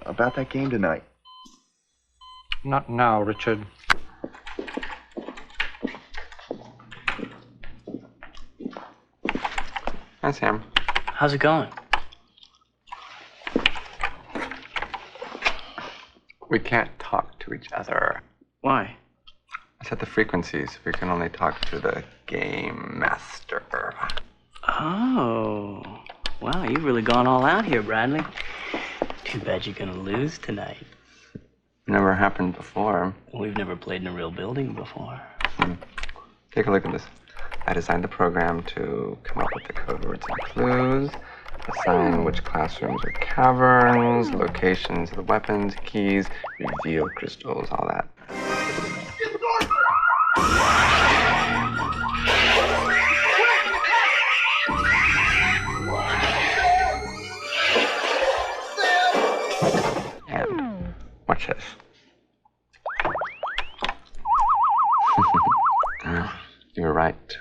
about that game tonight. Not now, Richard. Hi, Sam. How's it going? We can't talk to each other. Why? I set the frequencies. We can only talk to the game master. Oh. Wow, you've really gone all out here, Bradley. Too bad you're gonna lose tonight. Never happened before. We've never played in a real building before. Take a look at this. I designed the program to come up with the code words and clues, assign which classrooms are caverns, locations of the weapons, keys, reveal crystals, all that. And watch this. You were right.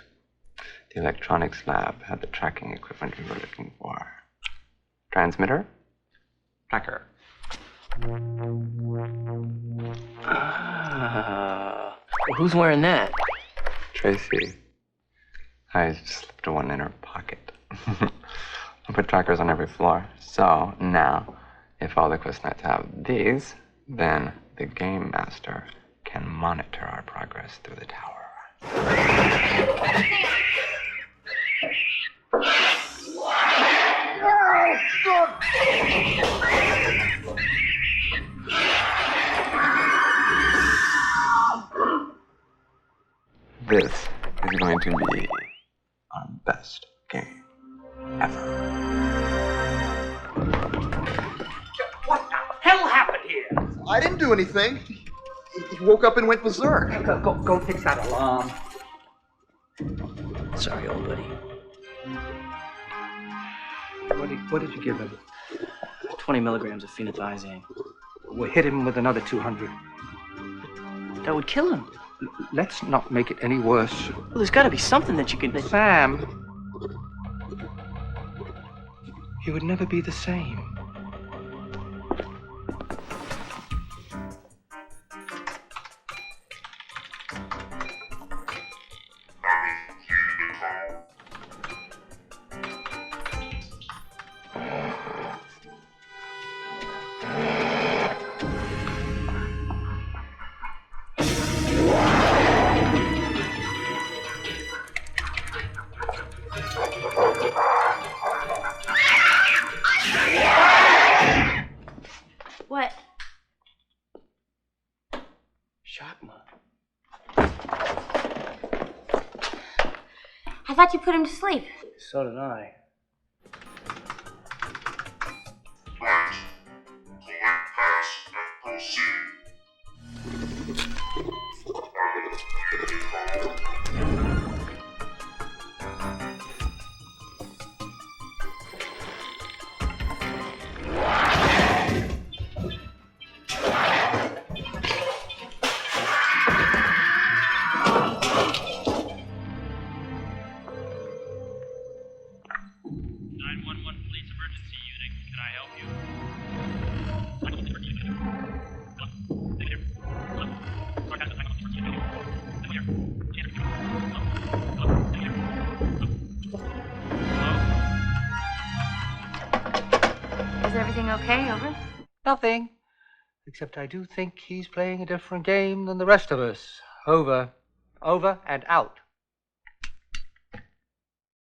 The electronics lab had the tracking equipment we were looking for. Transmitter, tracker. Who's wearing that? Tracy. I just slipped one in her pocket. I put trackers on every floor. So now, if all the quiz nights have these, then the game master can monitor our progress through the tower. This is going to be our best game ever. What the hell happened here? I didn't do anything. He woke up and went berserk. Go fix that alarm. Sorry, old buddy. What did you give him? 20 milligrams of phenothiazine. We'll hit him with another 200. That would kill him. Let's not make it any worse. Well, there's got to be something that you can... Sam, he would never be the same. What? Shakma. I thought you put him to sleep. So did I. Is everything okay? Over? Nothing. Except I do think he's playing a different game than the rest of us. Over. Over and out.